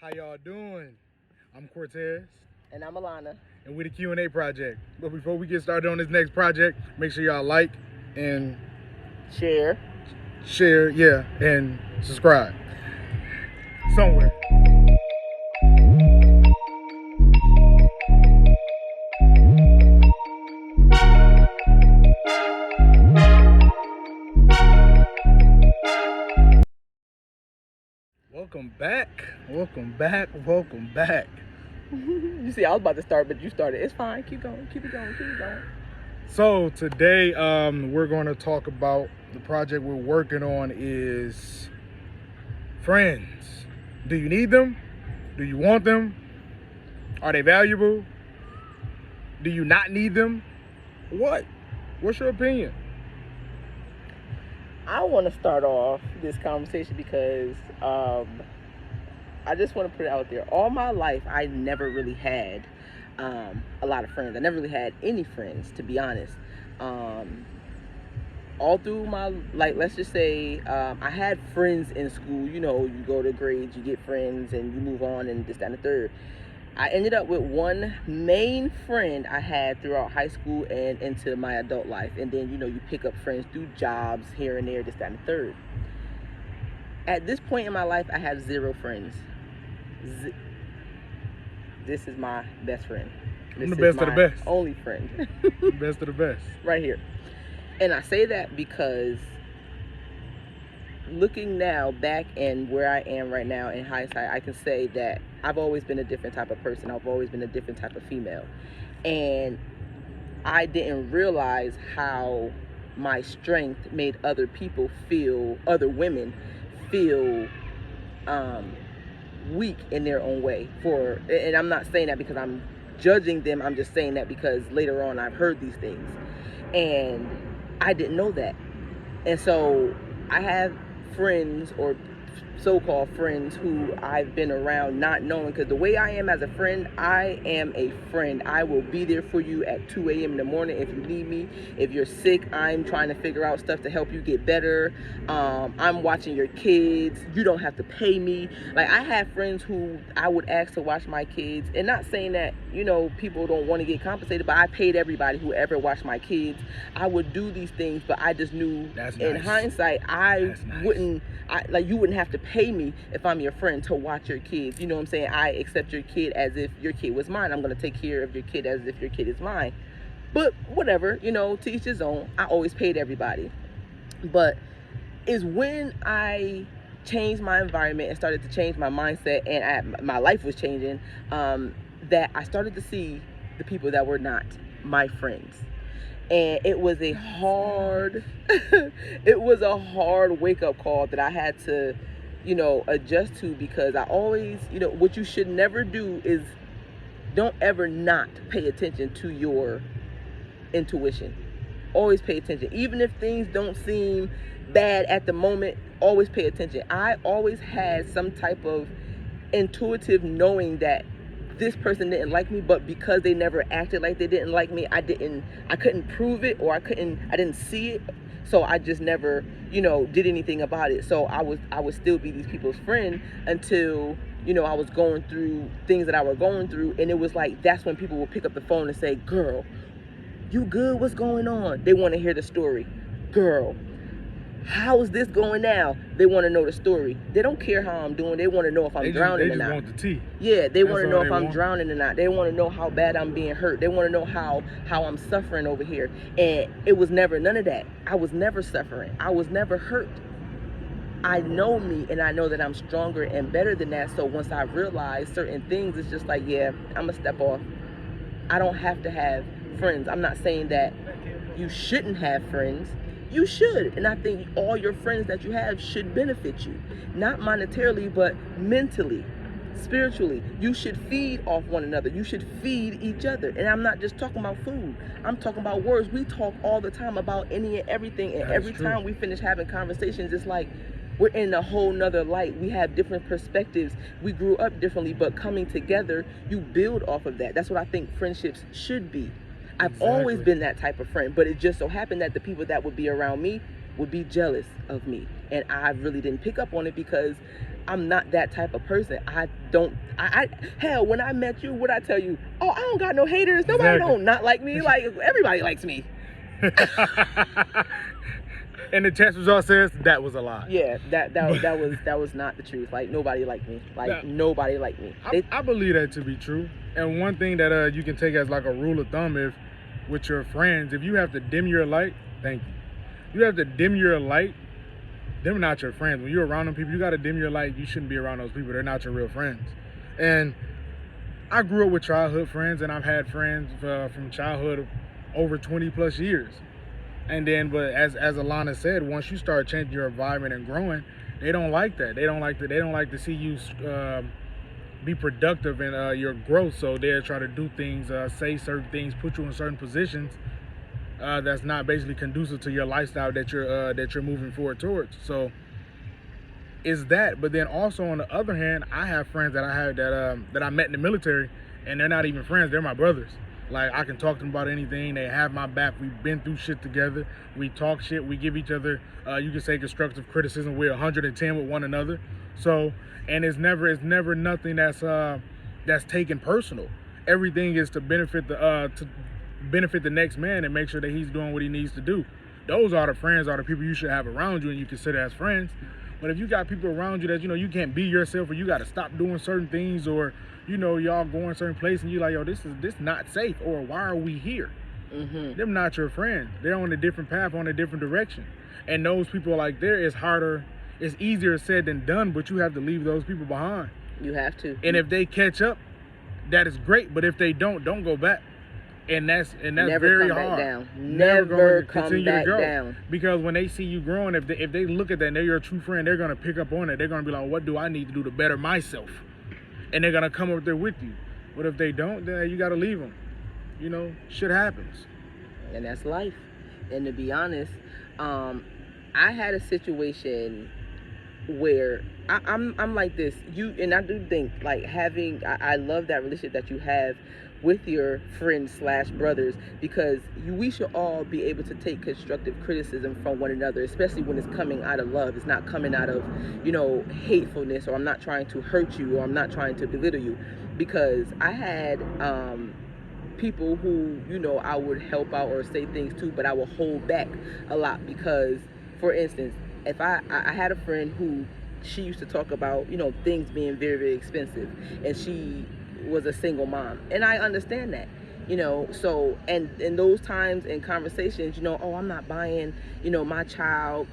How y'all doing? I'm Cortez, And I'm Alana. and we're the Q&A project. But before we get started on this next project, make sure y'all like and Share. share, and subscribe. Somewhere. Welcome back. Welcome back. Welcome back. You see, I was about to start, but you started. It's fine. Keep going. Keep it going. Keep it going. So today, we're going to talk about the project we're working on is friends. Do you need them? Do you want them? Are they valuable? Do you not need them? What? What's your opinion? I want to start off this conversation because I just want to put it out there. All my life, I never really had a lot of friends. I never really had any friends, to be honest. All through my, like, let's just say, I had friends in school. You know, you go to grades, you get friends, and you move on, and this, that, and the third. I ended up with one main friend I had throughout high school and into my adult life. And then, you know, you pick up friends through jobs here and there, this, that, and the third. At this point in my life, I have zero friends. This is my best friend. I'm the best of the best. Only friend. Best of the best. Right here. And I say that because looking now back and where I am right now in hindsight, I can say that I've always been a different type of person. I've always been a different type of female. And I didn't realize how my strength made other people feel, other women feel weak in their own way. And I'm not saying that because I'm judging them. I'm just saying that because later on I've heard these things. And I didn't know that. And so I have friends or so-called friends who I've been around not knowing, because the way I am as a friend, I am a friend. I will be there for you at 2 a.m. in the morning if you need me. If you're sick, I'm trying to figure out stuff to help you get better. I'm watching your kids. You don't have to pay me. Like, I have friends who I would ask to watch my kids, and not saying that, you know, people don't want to get compensated, but I paid everybody who ever watched my kids. I would do these things, but I just knew in hindsight, you wouldn't have to pay me if I'm your friend to watch your kids. You know what I'm saying? I accept your kid as if your kid was mine. I'm going to take care of your kid as if your kid is mine. But whatever, you know, to each his own. I always paid everybody. But it's when I changed my environment and started to change my mindset, and my life was changing, that I started to see the people that were not my friends. And it was a hard wake-up call that I had to, you know, adjust to, because I always, you know, what you should never do is don't ever not pay attention to your intuition. Always pay attention. Even if things don't seem bad at the moment, always pay attention. I always had some type of intuitive knowing that this person didn't like me, but because they never acted like they didn't like me, I couldn't prove it, or I didn't see it. So I just never, you know, did anything about it. So I would still be these people's friend until, you know, I was going through things that I were going through. And it was like, that's when people would pick up the phone and say, "Girl, you good? What's going on?" They want to hear the story. "Girl, how is this going now?" They want to know the story. They don't care how I'm doing. They want to know if I'm drowning or not. They just want the tea. Yeah, they want to know if I'm drowning or not. They want to know how bad I'm being hurt. They want to know how I'm suffering over here. And it was never none of that. I was never suffering. I was never hurt. I know me, and I know that I'm stronger and better than that. So once I realize certain things, it's just like, yeah, I'm going to step off. I don't have to have friends. I'm not saying that you shouldn't have friends. You should. And I think all your friends that you have should benefit you. Not monetarily, but mentally, spiritually. You should feed off one another. You should feed each other. And I'm not just talking about food. I'm talking about words. We talk all the time about any and everything. And every time we finish having conversations, it's like we're in a whole nother light. We have different perspectives. We grew up differently, but coming together, you build off of that. That's what I think friendships should be. I've always been that type of friend, but it just so happened that the people that would be around me would be jealous of me and I really didn't pick up on it because I'm not that type of person. Hell, when I met you, what I tell you? Oh, I don't got no haters. Nobody Exactly. don't not like me. Like, everybody likes me. And the test result says that was a lie. Yeah, that was not the truth. Like, nobody liked me. Like, nobody liked me. I believe that to be true. And one thing that you can take as like a rule of thumb, if with your friends, if you have to dim your light, thank you. You have to dim your light. They're not your friends. When you're around them people, you got to dim your light. You shouldn't be around those people. They're not your real friends. And I grew up with childhood friends, and I've had friends from childhood over 20 plus years. And then, but as Alana said, once you start changing your environment and growing, they don't like that. They don't like to see you be productive in your growth. So they're trying to do things, say certain things, put you in certain positions that's not basically conducive to your lifestyle that you're moving forward towards. So is that, but then also on the other hand, I have friends that I met in the military, and they're not even friends, they're my brothers. Like, I can talk to them about anything. They have my back. We've been through shit together. We talk shit. We give each other, you can say, constructive criticism. We're 110 with one another. So, and it's never nothing that's taken personal. Everything is to benefit the next man and make sure that he's doing what he needs to do. Those are the friends, are the people you should have around you and you consider as friends. But if you got people around you that, you can't be yourself, or you got to stop doing certain things, or, y'all going certain place and you like, yo, this not safe, or why are we here? Mm-hmm. Them not your friends. They're on a different path, on a different direction. And those people like there is harder, it's easier said than done, but you have to leave those people behind. You have to. And if they catch up, that is great. But if they don't go back. And that's Never very come hard. Back down. Never Never come come back down. Because when they see you growing, if they look at that and they're your true friend, they're gonna pick up on it. They're gonna be like, what do I need to do to better myself? And they're gonna come up there with you. But if they don't, then you gotta leave them. Shit happens. And that's life. And to be honest, I had a situation where I'm like this. And I do think like I love that relationship that you have with your friends / brothers, because we should all be able to take constructive criticism from one another, especially when it's coming out of love. It's not coming out of, hatefulness, or I'm not trying to hurt you, or I'm not trying to belittle you. Because I had people who, I would help out or say things to, but I would hold back a lot because, for instance, if I had a friend who, she used to talk about, things being very, very expensive, and she was a single mom, and I understand that, so, and in those times and conversations, oh, I'm not buying, my child,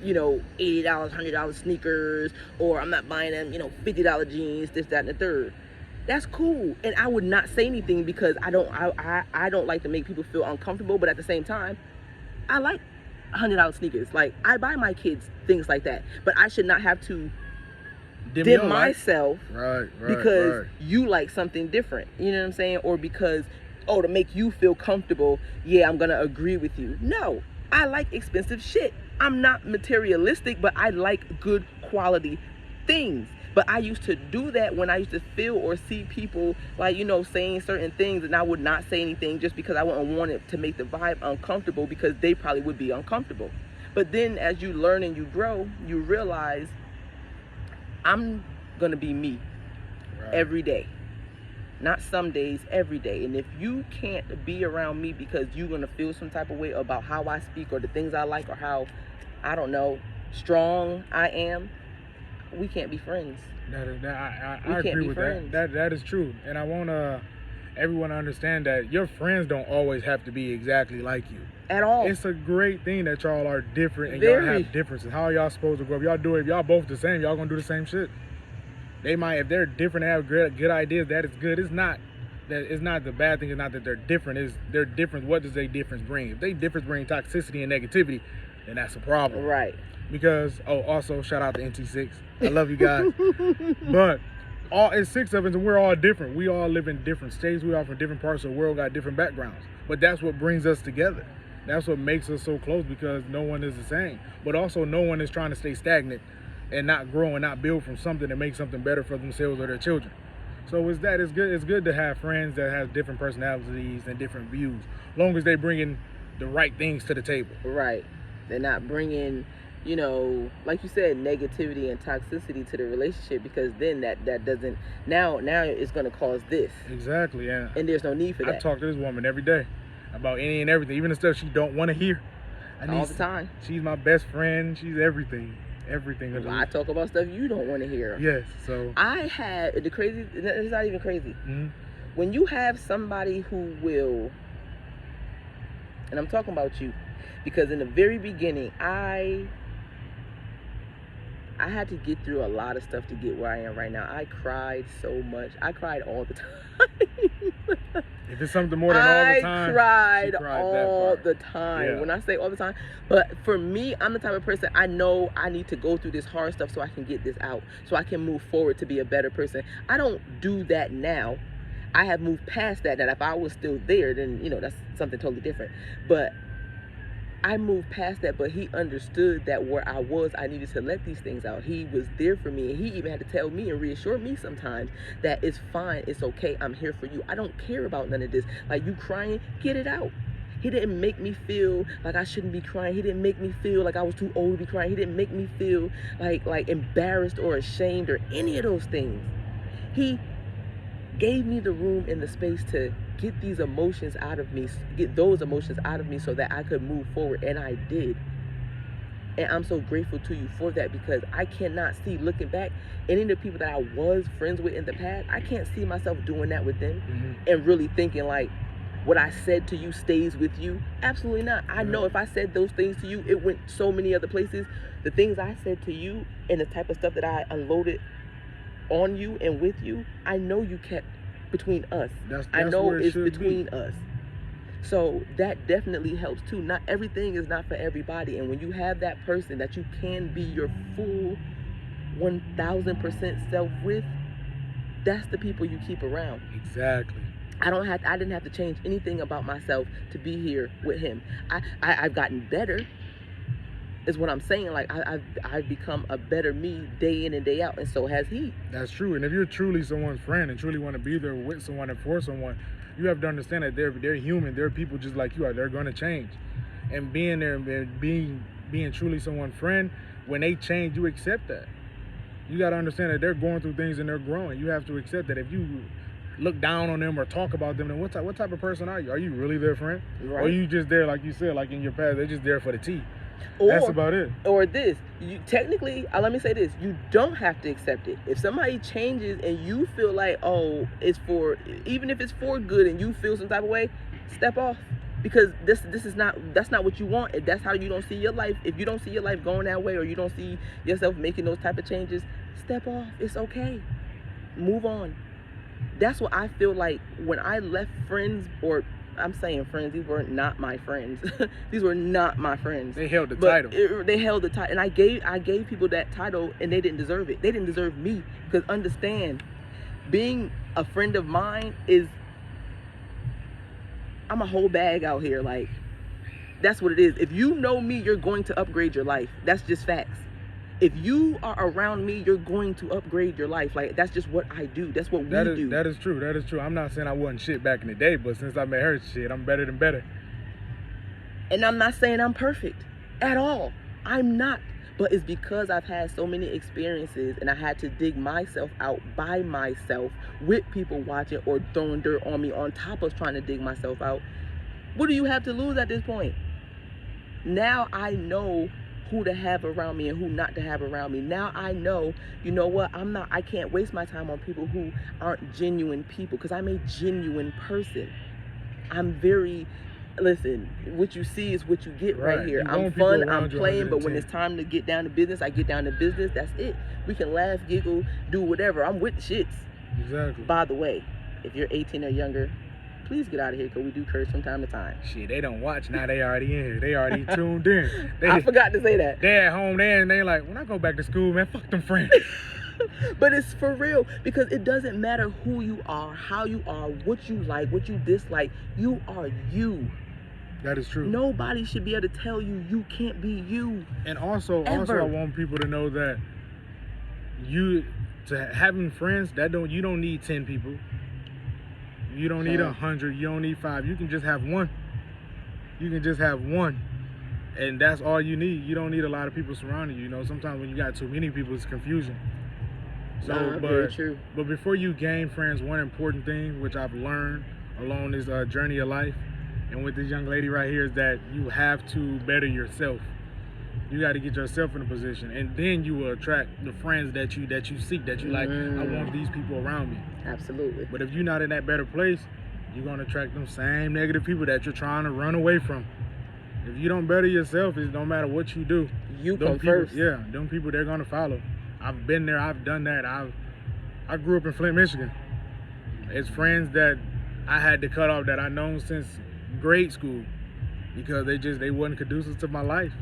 $80, $100 sneakers, or I'm not buying them, $50 jeans, this, that, and the third. That's cool, and I would not say anything because I don't like to make people feel uncomfortable, but at the same time, I like $100 sneakers. Like, I buy my kids things like that, but I should not have to dim myself because you like something different. You know what I'm saying? Or because, to make you feel comfortable, yeah, I'm gonna agree with you. No, I like expensive shit. I'm not materialistic, but I like good quality things. But I used to do that when I used to feel or see people like, saying certain things, and I would not say anything just because I wouldn't want it to make the vibe uncomfortable, because they probably would be uncomfortable. But then as you learn and you grow, you realize I'm going to be me every day. Not some days, every day. And if you can't be around me because you're going to feel some type of way about how I speak or the things I like or how, I don't know, strong I am, we can't be friends. I agree with that. That is true. And I want everyone to understand that your friends don't always have to be exactly like you. At all. It's a great thing that y'all are different and Very. y'all have differences. How are y'all supposed to grow? If y'all both the same, y'all gonna do the same shit. They might, if they're different and have good ideas, that is good. It's not the bad thing. It's not that they're different. It's their difference. What does their difference bring? If they difference bring toxicity and negativity, then that's a problem. Right. Because, also shout out to NT6. I love you guys. But it's 6 of us and we're all different. We all live in different states. We all from different parts of the world, got different backgrounds. But that's what brings us together. That's what makes us so close, because no one is the same. But also no one is trying to stay stagnant and not grow and not build from something to make something better for themselves or their children. So it's good to have friends that have different personalities and different views, long as they bring in the right things to the table. Right. They're not bringing you know, like you said, negativity and toxicity to the relationship, because then that doesn't, now it's going to cause this, Exactly. and there's no need for I that talk to this woman every day about any and everything, even the stuff she don't want to hear. all the time. She's my best friend. She's everything. Well, I talk about stuff you don't want to hear. Yes. So I had the crazy. It's not even crazy. mm-hmm. When you have somebody who will, and I'm talking about you, because in the very beginning, I had to get through a lot of stuff to get where I am right now. I cried so much. I cried all the time. If it's something more than all the time, I cried cried all the time. Yeah. When I say all the time, but for me, I'm the type of person, I know I need to go through this hard stuff so I can get this out, so I can move forward to be a better person. I don't do that now. I have moved past that. That if I was still there, then, you know, that's something totally different. But I moved past that. But he understood that where I was, I needed to let these things out. He was there for me, and he even had to tell me and reassure me sometimes that it's fine, it's okay, I'm here for you. I don't care about none of this. Like, you crying, get it out. He didn't make me feel like I shouldn't be crying. He didn't make me feel like I was too old to be crying. He didn't make me feel like embarrassed or ashamed or any of those things. He gave me the room and the space to get these emotions out of me, get those emotions out of me so that I could move forward, and I did. And I'm so grateful to you for that, because I cannot see, looking back, any of the people that I was friends with in the past, I can't see myself doing that with them and really thinking like what I said to you stays with you. Absolutely not. I know if I said those things to you, it went so many other places. The things I said to you and the type of stuff that I unloaded on you and with you, I know you kept between us. That's I know where it it's should between be. us. So that definitely helps too. Not everything is not for everybody. And when you have that person that you can be your full 1000% self with, that's the people you keep around. Exactly. I didn't have to change anything about myself to be here with him. I've gotten better, is what I'm saying. Like, I've become a better me day in and day out, and so has he. That's true. And if you're truly someone's friend and truly want to be there with someone and for someone, you have to understand that they're human. They're people just like you are. They're going to change. And being there and being truly someone's friend, when they change, you accept that. You got to understand that they're going through things and they're growing. You have to accept that. If you look down on them or talk about them, then what type of person are you? Are you really their friend? Right. Or are you just there, like you said, like in your past, they're just there for the tea? That's about it. Or this, you technically, let me say this, you don't have to accept it. If somebody changes and you feel like, oh, it's for, even if it's for good and you feel some type of way, step off. Because that's not what you want. If that's how you don't see your life, if you don't see your life going that way, or you don't see yourself making those type of changes, step off. It's okay. Move on. That's what I feel like when I left friends, or I'm saying friends, these were not my friends. These were not my friends. They held the title. They held the title. And I gave people that title, and they didn't deserve it. They didn't deserve me. Because understand, being a friend of mine is, I'm a whole bag out here. Like, that's what it is. If you know me, you're going to upgrade your life. That's just facts. If you are around me, you're going to upgrade your life. Like, that's just what I do. That's what we do. That is true. That is true. I'm not saying I wasn't shit back in the day, but since I met her shit, I'm better than better. And I'm not saying I'm perfect at all. I'm not. But it's because I've had so many experiences, and I had to dig myself out by myself with people watching or throwing dirt on me on top of trying to dig myself out. What do you have to lose at this point? Now I know who to have around me and who not to have around me. Now I know, you know what, I can't waste my time on people who aren't genuine people, because I'm a genuine person. Listen, what you see is what you get right here. I'm fun, I'm playing, but when it's time to get down to business, I get down to business. That's it. We can laugh, giggle, do whatever. I'm with the shits. Exactly. By the way, if you're 18 or younger, please get out of here, because we do curse from time to time. Shit, they don't watch now. They already in here. They already tuned in. I forgot to say that. They're at home there, and they like, when I go back to school, man, fuck them friends. But it's for real, because it doesn't matter who you are, how you are, what you like, what you dislike. You are you. That is true. Nobody should be able to tell you you can't be you. And also I want people to know that having friends, you don't need 10 people. You don't need 100. You don't need 5. You can just have one. You can just have one. And that's all you need. You don't need a lot of people surrounding you. You know, sometimes when you got too many people, it's confusing. So, very true. But before you gain friends, one important thing which I've learned along this journey of life, and with this young lady right here, is that you have to better yourself. You got to get yourself in a position, and then you will attract the friends that you seek, that you like. I want these people around me. Absolutely. But if you're not in that better place, you're gonna attract them same negative people that you're trying to run away from. If you don't better yourself, it don't matter what you do. You them come people, first. Yeah, them people, they're gonna follow. I've been there. I've done that. I grew up in Flint, Michigan. It's friends that I had to cut off that I known since grade school because they wasn't conducive to my life.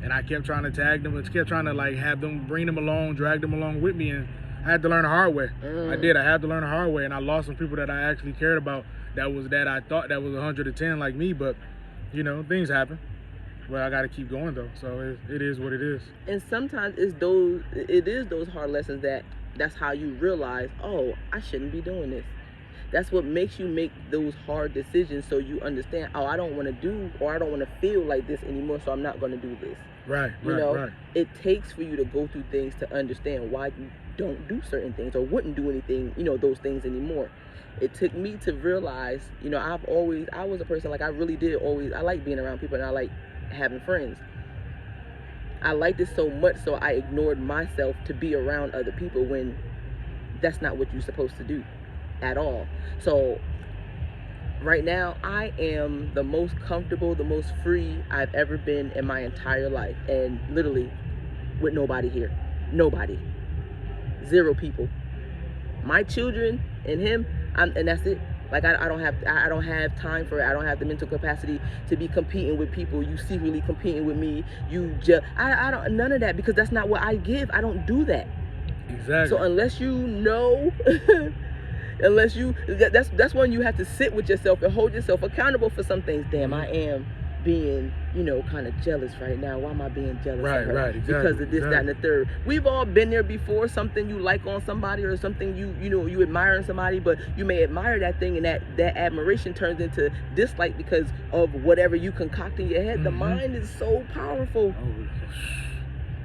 And I kept trying to tag them, kept trying to like have them, bring them along, drag them along with me, and I had to learn the hard way. I did. I had to learn the hard way, and I lost some people that I actually cared about. That I thought that was 110 like me, but you know, things happen. Well, I got to keep going though. So it is what it is. And sometimes it is those hard lessons that's how you realize, oh, I shouldn't be doing this. That's what makes you make those hard decisions, so you understand, oh, I don't want to do, or I don't want to feel like this anymore, so I'm not going to do this. Right, you know, right. It takes for you to go through things to understand why you don't do certain things or wouldn't do anything, you know, those things anymore. It took me to realize, you know, I was a person, like, I really did always, I like being around people and I like having friends. I liked it so much so I ignored myself to be around other people when that's not what you're supposed to do at all. So right now, I am the most comfortable, the most free I've ever been in my entire life. And literally, with nobody here. Nobody. 0 people. My children and him, and that's it. Like, I don't have time for it. I don't have the mental capacity to be competing with people. You secretly competing with me. I don't, none of that, because that's not what I give. I don't do that. Exactly. So unless you know... that's when you have to sit with yourself and hold yourself accountable for some things. Damn, I am being, you know, kind of jealous right now. Why am I being jealous of her? Right, exactly. Because of this, that, and the third. We've all been there before. Something you like on somebody, or something you admire in somebody, but you may admire that thing, and that admiration turns into dislike because of whatever you concoct in your head. The mind is so powerful.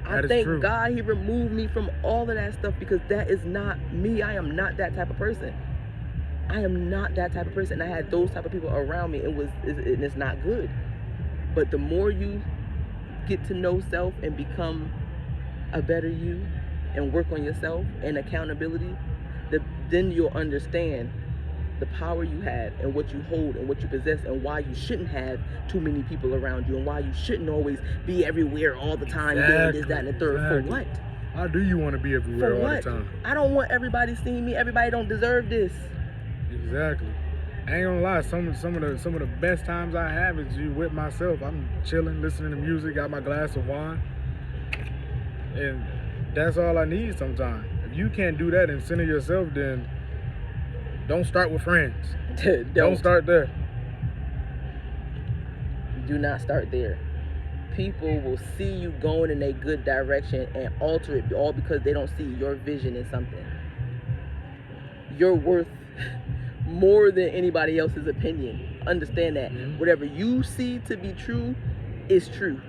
I thank God he removed me from all of that stuff, because that is not me. I am not that type of person. I am not that type of person. I had those type of people around me, and it's not good. But the more you get to know self and become a better you and work on yourself and accountability, then you'll understand the power you have and what you hold and what you possess, and why you shouldn't have too many people around you, and why you shouldn't always be everywhere all the time doing this, that, and the third. For what? How do you want to be everywhere all the time? I don't want everybody seeing me. Everybody don't deserve this. Exactly. I ain't gonna lie, some of the best times I have is with myself. I'm chilling, listening to music, got my glass of wine, and that's all I need sometimes. If you can't do that and center yourself, then don't start with friends. Don't start there. Do not start there. People will see you going in a good direction and alter it, all because they don't see your vision in something. You're worth more than anybody else's opinion. Understand that. Whatever you see to be true is true.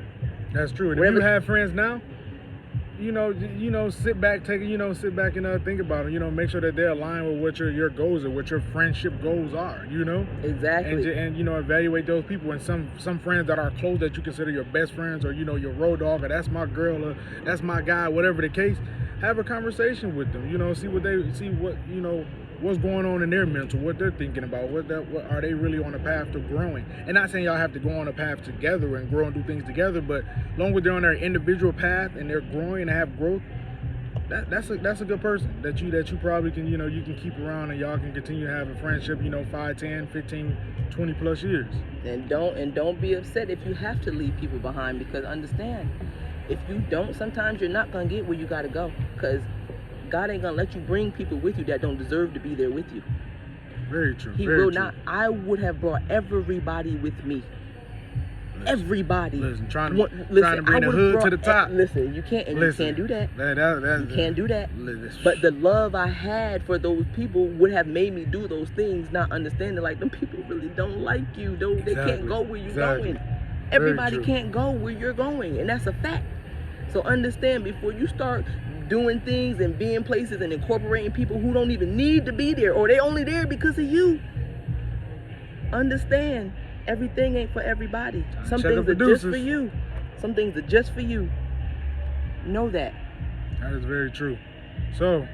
That's true. And if you have friends now, sit back and think about it. Make sure that they're aligned with what your goals are, what your friendship goals are. Exactly. And evaluate those people. And some friends that are close, that you consider your best friends, or your road dog, or that's my girl, or that's my guy, whatever the case. Have a conversation with them. See what what's going on in their mental, what they're thinking about, what are they really on a path to growing. And not saying y'all have to go on a path together and grow and do things together, but long as they're on their individual path and they're growing and have growth, that's a good person that you probably can you can keep around, and y'all can continue to have a friendship 5, 10, 15, 20 plus years. And don't be upset if you have to leave people behind, because understand, if you don't, sometimes you're not gonna get where you gotta go, because God ain't gonna let you bring people with you that don't deserve to be there with you. Very true. He will not. I would have brought everybody with me. Everybody. Listen, trying to bring the hood to the top. Listen, you can't do that. You can't do that. But the love I had for those people would have made me do those things, not understanding like them people really don't like you. They can't go where you're going. Everybody true. can't go where you're going, and that's a fact. So understand, before you start doing things and being places and incorporating people who don't even need to be there, or they only there because of you. Understand, everything ain't for everybody. Some Check things the are just for producers. you. Some things are just for you. Know that. That is very true. So,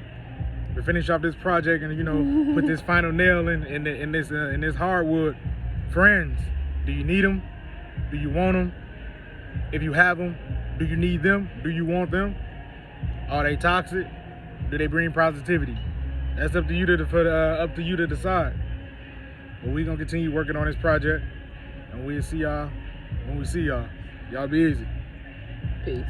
to finish off this project and, you know, put this final nail in this hardwood, friends, do you need them? Do you want them? If you have them, do you need them? Do you want them? Are they toxic? Do they bring positivity? That's up to you to decide. But we're gonna continue working on this project, and we'll see y'all when we see y'all. Y'all be easy. Peace.